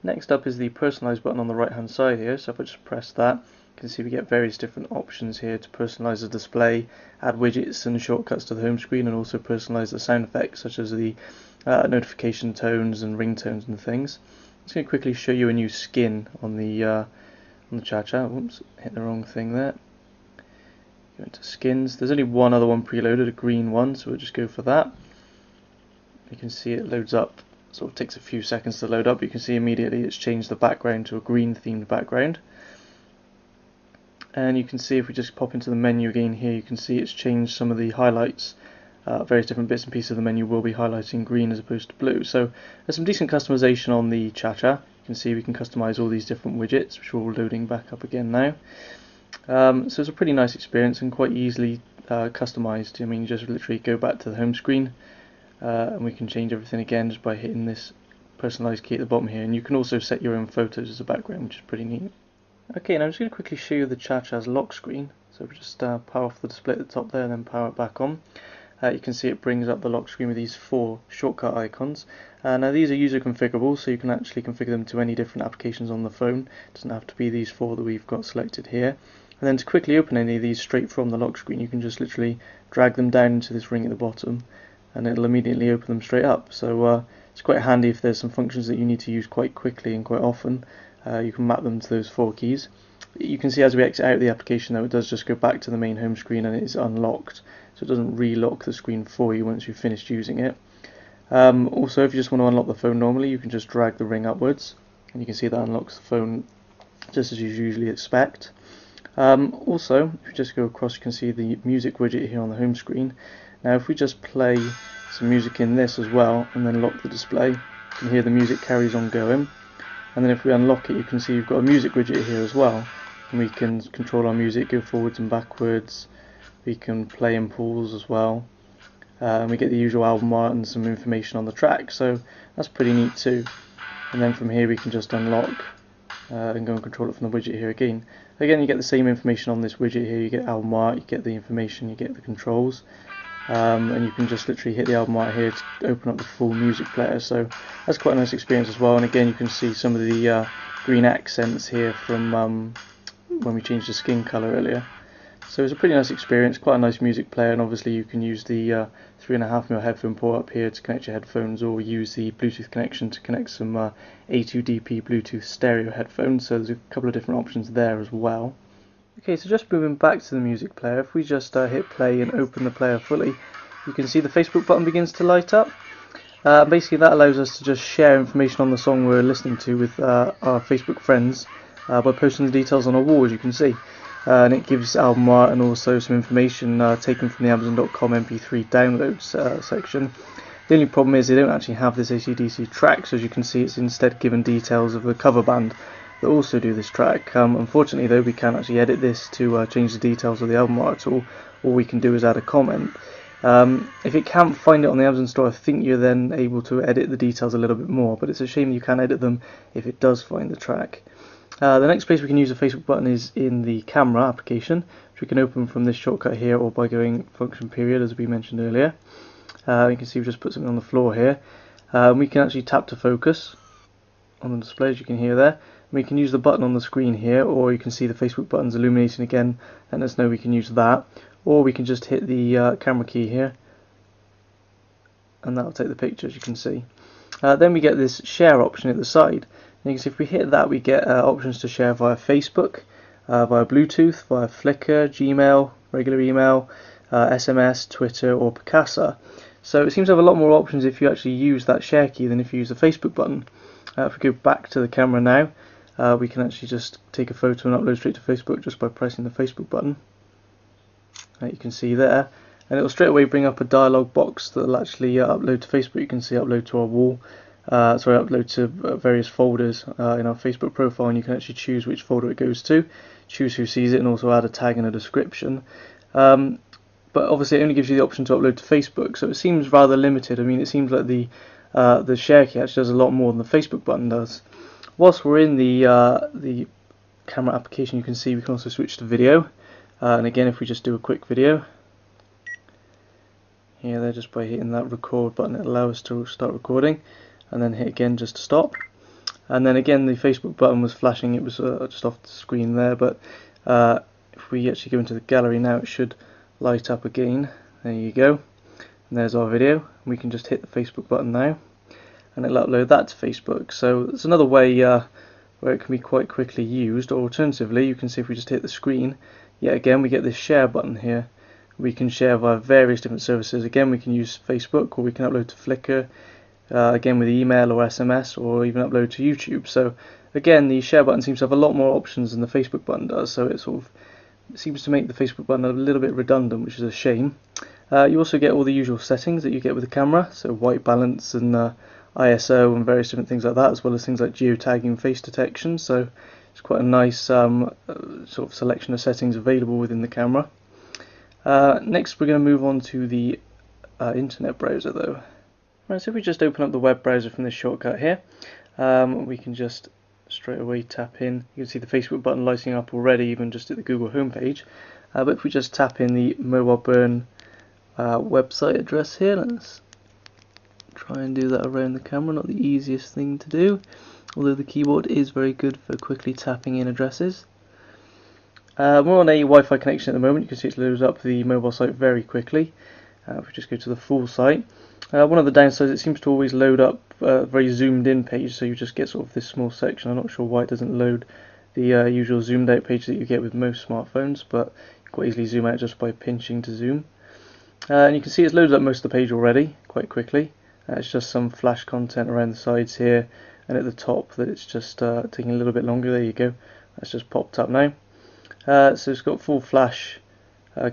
Next up is the personalize button on the right hand side here, so if I just press that, you can see we get various different options here to personalize the display, add widgets and shortcuts to the home screen, and also personalize the sound effects such as the notification tones and ringtones and things. I'm just going to quickly show you a new skin on the Cha-Cha. Oops, hit the wrong thing there. Go into skins. There's only one other one preloaded, a green one, so we'll just go for that. You can see it loads up, sort of takes a few seconds to load up. You can see immediately it's changed the background to a green themed background. And you can see if we just pop into the menu again here, you can see it's changed some of the highlights. Various different bits and pieces of the menu will be highlighting green as opposed to blue. So there's some decent customization on the Cha-Cha. You can see we can customize all these different widgets, which are all loading back up again now. So it's a pretty nice experience and quite easily customized. I mean, you just literally go back to the home screen and we can change everything again just by hitting this personalized key at the bottom here. And you can also set your own photos as a background, which is pretty neat. Okay, now I'm just going to quickly show you the Cha-Cha's lock screen. So we just power off the display at the top there and then power it back on. You can see it brings up the lock screen with these 4 shortcut icons. Now these are user configurable, so you can actually configure them to any different applications on the phone. It doesn't have to be these 4 that we've got selected here. And then to quickly open any of these straight from the lock screen, you can just literally drag them down into this ring at the bottom and it'll immediately open them straight up. So it's quite handy if there's some functions that you need to use quite quickly and quite often. You can map them to those 4 keys. You can see as we exit out of the application though, it does just go back to the main home screen and it's unlocked, so it doesn't relock the screen for you once you've finished using it. Also, if you just want to unlock the phone normally, you can just drag the ring upwards and you can see that unlocks the phone just as you usually expect. Also, if you just go across, you can see the music widget here on the home screen. Now if we just play some music in this as well and then lock the display, you can hear the music carries on going. And then if we unlock it, you can see you've got a music widget here as well, and we can control our music, go forwards and backwards. We can play and pause as well, and we get the usual album art and some information on the track, so that's pretty neat too. And then from here we can just unlock and go and control it from the widget here again. Again, you get the same information on this widget here. You get album art, you get the information, you get the controls. And you can just literally hit the album art here to open up the full music player, so that's quite a nice experience as well. And again, you can see some of the green accents here from when we changed the skin colour earlier. So it's a pretty nice experience, quite a nice music player, and obviously you can use the 3.5mm headphone port up here to connect your headphones, or use the Bluetooth connection to connect some A2DP Bluetooth stereo headphones, so there's a couple of different options there as well. Okay, so just moving back to the music player, if we just hit play and open the player fully, you can see the Facebook button begins to light up. Basically that allows us to just share information on the song we're listening to with our Facebook friends by posting the details on a wall, as you can see. And it gives album art and also some information taken from the Amazon.com MP3 downloads section. The only problem is they don't actually have this AC/DC track, so as you can see it's instead given details of the cover band that also do this track. Unfortunately though, we can't actually edit this to change the details of the album art at all. All we can do is add a comment. If it can't find it on the Amazon store, I think you're then able to edit the details a little bit more, but it's a shame you can't edit them if it does find the track. The next place we can use the Facebook button is in the camera application, which we can open from this shortcut here or by going function period, as we mentioned earlier. You can see we've just put something on the floor here. We can actually tap to focus on the display, as you can hear there. We can use the button on the screen here, or you can see the Facebook buttons illuminating again, and let us know we can use that. Or we can just hit the camera key here, and that'll take the picture, as you can see. Then we get this share option at the side. And you can see if we hit that, we get options to share via Facebook, via Bluetooth, via Flickr, Gmail, regular email, SMS, Twitter, or Picasa. So it seems to have a lot more options if you actually use that share key than if you use the Facebook button. If we go back to the camera now, we can actually just take a photo and upload straight to Facebook just by pressing the Facebook button. You can see there, and it will straight away bring up a dialog box that will actually upload to Facebook. You can see upload to our wall, upload to various folders in our Facebook profile, and you can actually choose which folder it goes to, choose who sees it, and also add a tag and a description. But obviously it only gives you the option to upload to Facebook, so it seems rather limited. I mean, it seems like the share key actually does a lot more than the Facebook button does. Whilst we're in the camera application, you can see we can also switch to video. And again, if we just do a quick video here, there, just by hitting that record button, it allows us to start recording, and then hit again just to stop. And then again, the Facebook button was flashing, it was just off the screen there, but if we actually go into the gallery now, it should light up again. There you go. And there's our video. We can just hit the Facebook button now, and it'll upload that to Facebook. So it's another way where it can be quite quickly used. Or alternatively, you can see if we just hit the screen, yet again we get this share button here. We can share via various different services. Again, we can use Facebook, or we can upload to Flickr, again with email or SMS, or even upload to YouTube. So again, the share button seems to have a lot more options than the Facebook button does, so it seems to make the Facebook button a little bit redundant, which is a shame. You also get all the usual settings that you get with the camera, so white balance and ISO and various different things like that, as well as things like geotagging, face detection. So it's quite a nice sort of selection of settings available within the camera. Next, we're going to move on to the internet browser though. Right, so if we just open up the web browser from this shortcut here, we can just straight away tap in. You can see the Facebook button lighting up already, even just at the Google homepage. But if we just tap in the Mobile Burn website address here, let's try and do that around the camera. Not the easiest thing to do, although the keyboard is very good for quickly tapping in addresses. We're on a Wi-Fi connection at the moment. You can see it's loaded up the mobile site very quickly. If we just go to the full site, one of the downsides, it seems to always load up a very zoomed in page, so you just get sort of this small section. I'm not sure why it doesn't load the usual zoomed out page that you get with most smartphones, but you can quite easily zoom out just by pinching to zoom. And you can see it's loaded up most of the page already quite quickly. It's just some flash content around the sides here, and at the top that it's just taking a little bit longer. There you go, that's just popped up now. So it's got full flash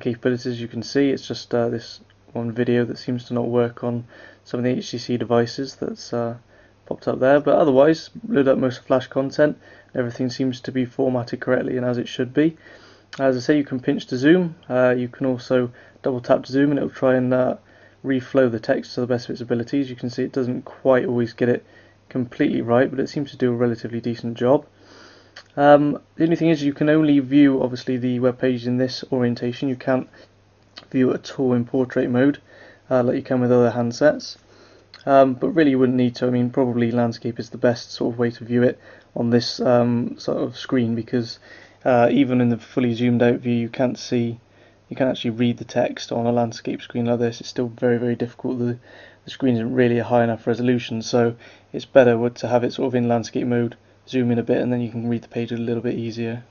capabilities. You can see it's just this one video that seems to not work on some of the HTC devices that's popped up there, but otherwise load up most of flash content. Everything seems to be formatted correctly and as it should be. As I say, you can pinch to zoom. You can also double tap to zoom, and it'll try and reflow the text to the best of its abilities. You can see it doesn't quite always get it completely right, but it seems to do a relatively decent job. The only thing is, you can only view obviously the web page in this orientation. You can't view it at all in portrait mode like you can with other handsets, but really you wouldn't need to. I mean, probably landscape is the best sort of way to view it on this sort of screen, because even in the fully zoomed out view you can't actually read the text on a landscape screen like this. It's still very, very difficult. The screen isn't really a high enough resolution, so it's better to have it sort of in landscape mode, zoom in a bit, and then you can read the page a little bit easier.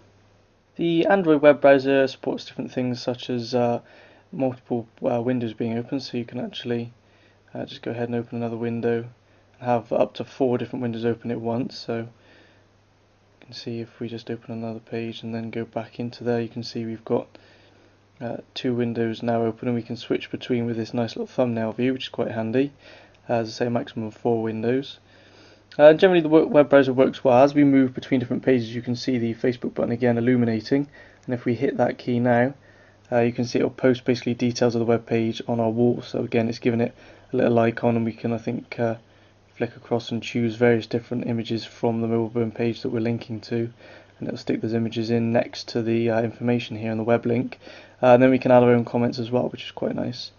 The Android web browser supports different things such as multiple windows being open, so you can actually just go ahead and open another window and have up to 4 different windows open at once. So you can see if we just open another page and then go back into there, you can see we've got 2 windows now open, and we can switch between with this nice little thumbnail view, which is quite handy. As I say, a maximum of 4 windows. Generally the web browser works well. As we move between different pages, you can see the Facebook button again illuminating, and if we hit that key now, you can see it'll post basically details of the web page on our wall. So again, it's given it a little icon, and we can, I think, flick across and choose various different images from the Mobile Burn page that we're linking to, and it'll stick those images in next to the information here in the web link. And then we can add our own comments as well, which is quite nice.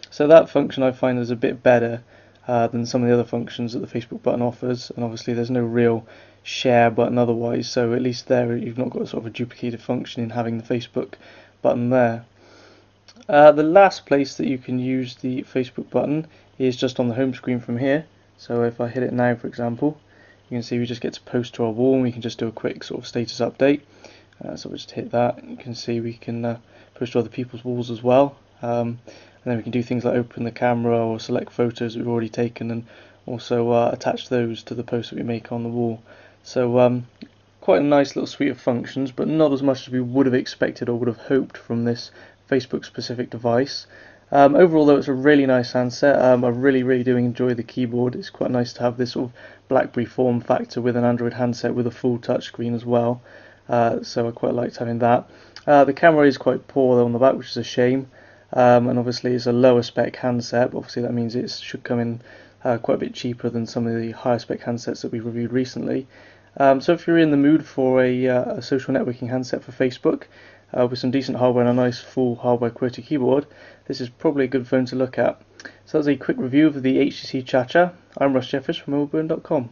So that function I find is a bit better than some of the other functions that the Facebook button offers, and obviously there's no real share button otherwise, so at least there you've not got sort of a duplicated function in having the Facebook button there. The last place that you can use the Facebook button is just on the home screen from here. So if I hit it now, for example, you can see we just get to post to our wall, and we can just do a quick sort of status update. So we'll just hit that, and you can see we can post to other people's walls as well. And then we can do things like open the camera or select photos that we've already taken, and also attach those to the post that we make on the wall. So quite a nice little suite of functions, but not as much as we would have expected or would have hoped from this Facebook specific device. Overall though, it's a really nice handset. I really do enjoy the keyboard. It's quite nice to have this sort of BlackBerry form factor with an Android handset with a full touchscreen as well. So I quite liked having that. The camera is quite poor though on the back, which is a shame. And obviously it's a lower spec handset, but obviously that means it should come in quite a bit cheaper than some of the higher spec handsets that we've reviewed recently. So if you're in the mood for a social networking handset for Facebook, with some decent hardware and a nice full hardware QWERTY keyboard, this is probably a good phone to look at. So that's a quick review of the HTC Cha-Cha. I'm Russ Jeffers from mobileburn.com.